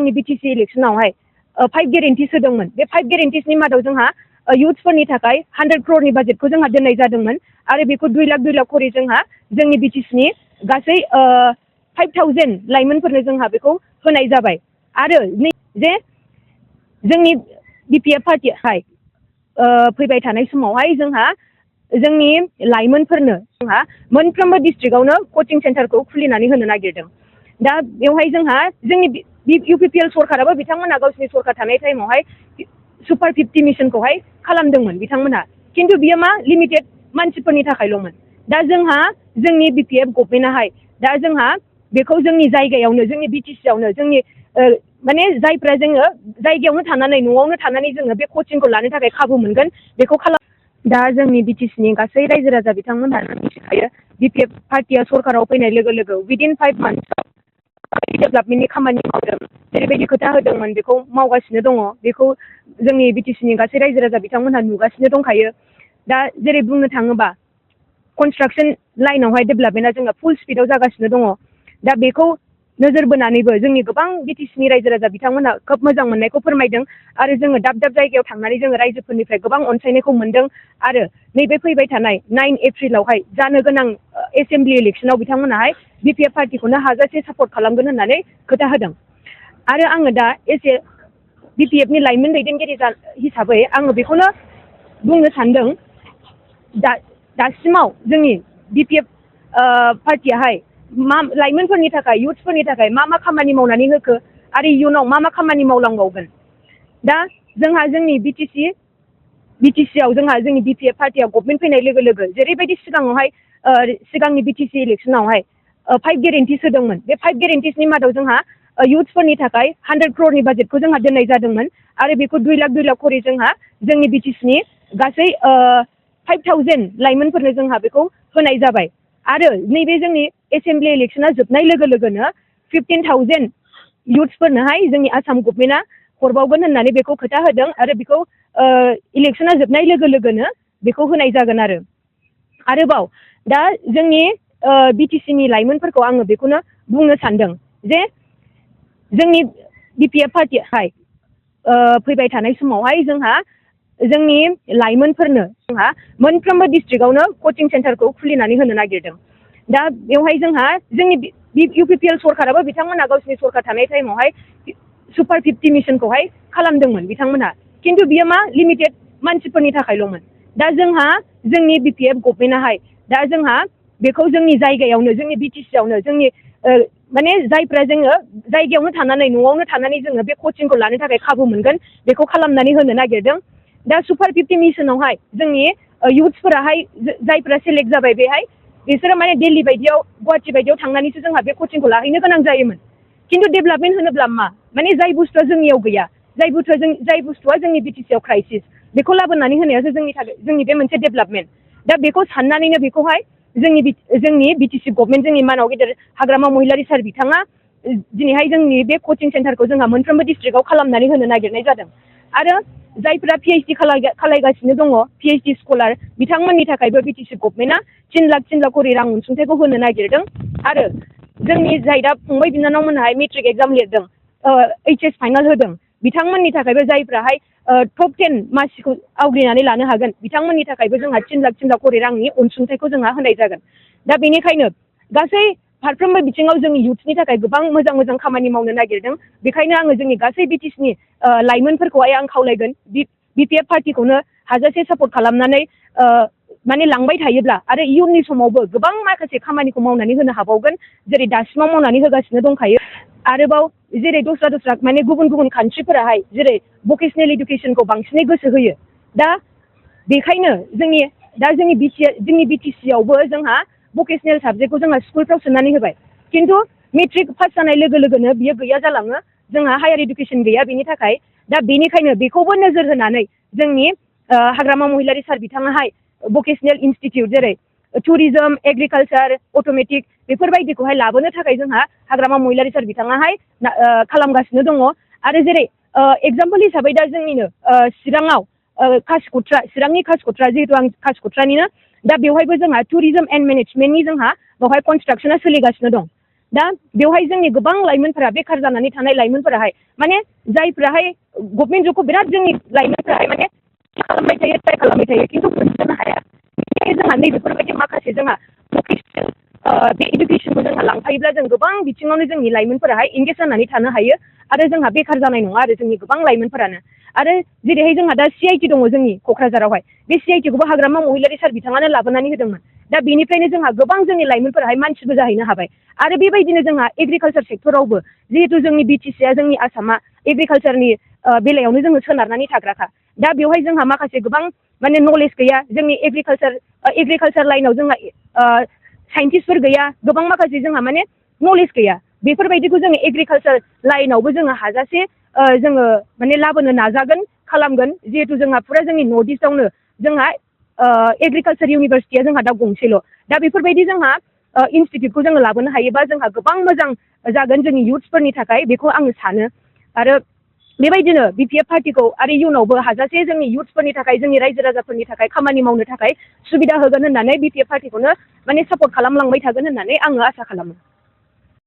सिगांनि बिटिसि इलेक्शनावहाय 5 गेरेन्टिस होदोंमोन। बे 5 गेरेन्टिसनि मादाव जोंहा युथ्सफोरनि थाखाय 100 क्र'रनि बाजेटखौ जोंहा दोननाय जादोंमोन आरो बेखौ 2 लाख खरि जोंहा जोंनि बिटिसिनि गासै 5000 लाइमोनफोरनो जोंहा बेखौ होनाय जाबाय। आरो जे जोंनि बिपिएफ पार्टियाहाय फैबाय थानाय समावहाय जोंहा जोंनि लाइमोनफोरनो जोंहा मोनफ्रोमबो डिस्ट्रिक्टआवनो कचिं सेन्टारखौ खुलिनानै होनो नागिरदों। दा बेवहाय जोंहा जोंनि इउपिपिएल सरकाराबो बिथांमोना गावसिनि सरकार थानाय टाइमावहाय सुपार 50 मिशनखौहाय खालामदोंमोन बिथांमोना, खिन्थु बियो मा लिमिटेड मानसिफोरनि थाखायल'मोन। दा जोंहा जोंनि बिपिएफ गभर्नमेन्टआहाय दा जोंहा बेखौ जोंनि जायगायावनो जोंनि बिटिसिआवनो जोंनि माने जायफ्रा जोङो जायगायावनो थानानै न'आवनो थानानै जोङो बे कचिंखौ लानो थाखाय खाबु मोनगोन बेखौ खालाम। दा जोंनि बिटिसिनि गासै रायजो राजा बिथांमोनहा मिथिखायो बिपिएफ पार्टिया सरकाराव फैनाय लोगो लोगो विदिन 5 मान्थ्सआव डेभेलपमेन्टनि खामानि मावदों, जेरैबायदि खोथा होदोंमोन बेखौ मावगासिनो दङ। बेखौ जोंनि बिटिसिनि गासै रायजो राजा बिथांमोनहा नुगासिनो दंखायो। दा जेरै बुंनो थाङोबा कनस्ट्राक्सन लाइनावहाय डेभेलपमेन्टआ जोंहा फुल स्पिडआव जागासिनो दङ। दा बेखौ नोजोर बोनानैबो जोंनि गोबां बिटिसिनि रायजो राजा बिथांमोनहा खोब मोजां मोननायखौ फोरमायदों आरो जोङो दाब दाब जायगायाव थांनानै जोङो रायजोफोरनिफ्राय गोबां अनसायनायखौ मोनदों आरो नैबे फैबाय थानाय 9 एप्रिलावहाय जानो गोनां एसेम्बलि इलेक्सनाव बिथांमोनाहाय बिपिएफ पार्टिखौनो हाजासे सापर्ट खालामगोन होननानै खोथा होदों। आरो आङो दा एसे बिपिएफनि लाइमोन दैदेनगिरि हिसाबै आङो बेखौनो बुंनो सानदों, दासिमाव जोंनि बिपिएफ पार्टियाहाय मा लाइमोनफोरनि थाखाय युथ्सफोरनि थाखाय मा खामानि मावनानै होखो आरो इयुनाव मा खामानि मावलांबावगोन। दा जोंहा जोंनि बिटिसिआव जोंहा जोंनि बिपिएफ पार्टिया गभर्नमेन्ट फैनाय लोगो लोगो जेरैबायदि सिगाङावहाय सिगांनि बिटिसि इलेक्शनावहाय 5 गेरेन्टिस होदोंमोन। बे 5 गेरेन्टिसनि मादाव जोंहा युथ्सफोरनि थाखाय 100 क्र'रनि बाजेटखौ जोंहा दोननाय जादोंमोन आरो बेखौ 2 लाख खरि जोंहा जोंनि बिटिसिनि गासै 5000 लाइमोनफोरनो जोंहा बेखौ होनाय जाबाय। आरो नैबे जोंनि एसेम्बलि इलेक्शना जोबनाय लोगो लोगोनो 15,000 युथ्सफोरनोहाय जोंनि आसाम गभर्नमेन्टआ हरबावगोन होननानै बेखौ खोथा होदों आरो बेखौ इलेक्शना जोबनाय लोगो लोगोनो बेखौ होनाय जागोन। आरोबाव दा जोंनि बिटिसिनि लाइमोनफोरखौ आङो बेखौनो बुंनो सानदों जे जोंनि बिपिएफ पार्टियाहाय फैबाय थानाय समावहाय जोंहा जोंनि लाइमोनफोरनो जोंहा मोनफ्रोमबो डिस्ट्रिक्टआवनो कचिं सेन्टारखौ खुलिनानै होनो नागिरदों। दा बेवहाय जोंहा जोंनि इउपिपिएल सरकाराबो बिथांमोना गावसिनि सरकार थानाय टाइमावहाय सुपार 50 मिशनखौहाय खालामदोंमोन बिथांमोना, खिन्थु बियो मा लिमिटेड मानसिफोरनि थाखायल'मोन। दा जोंहा जोंनि बिपिएफ गभर्नमेन्टआहाय दा जोंहा बेखौ जोंनि जायगायावनो जोंनि बिटिसिआवनो जोंनि माने जायफ्रा जोङो जायगायावनो थानानै न'आवनो थानानै जोङो बे कचिंखौ लानो थाखाय खाबु मोनगोन बेखौ खालामनानै होनो नागिरदों। दा सुपार 50 मिशनावहाय जोंनि युथ्सफोराहाय जायफ्रा सेलेक्ट जाबाय बेहाय बिसोरो माने दिल्ली बायदियाव गुवाहाटि बायदियाव थांनानैसो जोंहा बे कचिंखौ लाहैनो गोनां जायोमोन। खिन्थु डेभेलपमेन्ट होनोब्ला मा माने जाय बुस्थुआ जोंनियाव गैया, जाय बुस्थुआ जोंनि बिटिसिआव क्राइसिस बेखौ लाबोनानै होनायासो जोंनि बे मोनसे डेभेलपमेन्ट। दा बेखौ साननानैनो बेखौहाय जोंनि बिटिसि गभर्नमेन्ट जोंनि मानाव गेदेर हाग्रामा महिलारि सार बिथाङा दिनैहाय जोंनि बे कचिं सेन्टारखौ जोंहा मोनफ्रोमबो डिस्ट्रिक्टआव खालामनानै होनो नागिरनाय जादों। आरो जायफ्रा पिएइचडि खालायगासिनो दङ पिएइचडि स्कलार बिथांमोननि थाखायबो बिटिसि गभर्नमेन्टआ 3 लाख खरि रां अनसुंथाइखौ होनो नागिरदों। आरो जोंनि जाय दा फंबाय बिनानावमोनहाय मेट्रिक एग्जाम लिरदों, HS फाइनाल होदों, बिथांमोननि थाखायबो जायफ्राहाय टप 10 मासिखौ आवग्रिनानै लानो हागोन बिथांमोननि थाखायबो जोंहा 3 लाख खरि रांनि अनसुंथाइखौ जोंहा होनाय जागोन। दा बेनिखायनो गासै फारफ्रोमबो बिथिङाव जोंनि युथ्सनि थाखाय गोबां मोजां खामानि मावनो नागिरदों। बेखायनो आङो जोंनि गासै बिटिसिनि लाइमोनफोरखौहाय आं खावलायगोन बिपिएफ पार्टिखौनो हाजासे सापर्ट खालामनानै माने लांबाय थायोब्ला आरो इयुननि समावबो गोबां माखासे खामानिखौ मावनानै होनो हाबावगोन, जेरै दासिमाव मावनानै होगासिनो दंखायो। आरोबाव जेरै दस्रा माने गुबुन कान्ट्रिफोराहाय जेरै भकेसनेल इडुकेसनखौ बांसिनै गोसो होयो। दा बेखायनो जोंनि बिटिसिआवबो जोंहा भकेसनेल साबजेक्टखौ जोंहा स्कुलफ्राव सोनानै होबाय, खिन्थु मेट्रिक पास जानाय लोगो लोगोनो बियो गैया जालाङो, जोंहा हायार इडुकेसन गैया बेनि थाखाय। दा बेनिखायनो बेखौबो नोजोर होनानै जोंनि हाग्रामा महिलारि सार बिथाङाहाय भकेसनेल इनस्टिटिउट जेरै टुरिजम, एग्रिकालचार, अट'मेटिक बेफोरबायदिखौहाय लाबोनो थाखाय जोंहा हाग्रामा महिलारि सार बिथाङाहाय खालामगासिनो दङ। आरो जेरै एगजाम्पोल हिसाबै दा जोंनिनो चिरांनि कासिकट्रा जिहेतु आं कासिकट्रानिनो, दा बेवहायबो जोंहा टुरिजम एन्ड मेनेजमेन्टनि जोंहा बेवहाय कनस्ट्राक्सना सोलिगासिनो दं। दा बेवहाय जोंनि गोबां लाइमोनफोरा बेखार जानानै थानाय लाइमोनफोराहाय माने जायफोराहाय गभर्नमेन्ट जबखौ बिराद जोंनि लाइमोनफोराहाय माने खालामबाय थायो ट्राइ खालामबाय थायो खिन्थु मोननो हाया बेनिखायनो जोंहा नैबेफोरबायदि माखासे जोंहा भकेसनेल बे इडुकेसनखौ जोंहा लांफायोब्ला जों गोबां बिथिङावनो जोंनि लाइमोनफोराहाय एंगेज जानानै थानो हायो आरो जोंहा बेखार जानाय नङा आरो जोंनि गोबां लाइमोनफोरानो आरो जेरैहाय जोंहा दा CIT दङ जोंनि क'क्राझारावहाय बे CITखौबो हाग्रामा महिलारि सार बिथाङानो लाबोनानै होदोंमोन दा बेनिफ्रायनो जोंहा गोबां जोंनि लाइमोनफोराहाय मानसिबो जाहैनो हाबाय आरो बेबायदिनो जोंहा एग्रिकालसार सेक्टरावबो जिहेतु जोंनि BTCआ जोंनि आसामा एग्रिकालसारनि बेलायावनो जोङो सोनारनानै थाग्राखा दा बेवहाय जोंहा माखासे गोबां माने नलेज गैया जोंनि एग्रिकालसार लाइनाव जोंहा साइन्टिस्टफोर गैया गोबां माखासे जोंहा माने नलेज गैया बेफोरबायदिखौ जोङो एग्रिकालसार लाइनावबो जोङो हाजासे जोङो माने लाबोनो नाजागोन खालामगोन जिहेतु जोंहा फुरा जोंनि नर्थ इस्टआवनो जोंहा एग्रिकालसार इउनिभारसिटिया जोंहा दा गंसेल' दा बेफोरबायदि जोंहा इनस्टिट्यूटखौ जोङो लाबोनो हायोबा जोंहा गोबां मोजां जागोन जोंनि इयुथ्सफोरनि थाखाय बेखौ आङो सानो आरो बेबायदिनो BPF पार्टिखौ आरो इयुनावबो हाजासे जोंनि इयुथ्सफोरनि थाखाय जोंनि रायजो राजाफोरनि थाखाय खामानि मावनो थाखाय सुबिदा होगोन होननानै BPF पार्टिखौनो माने सापर्ट खालामलांबाय थागोन होननानै आङो आसा खालामो।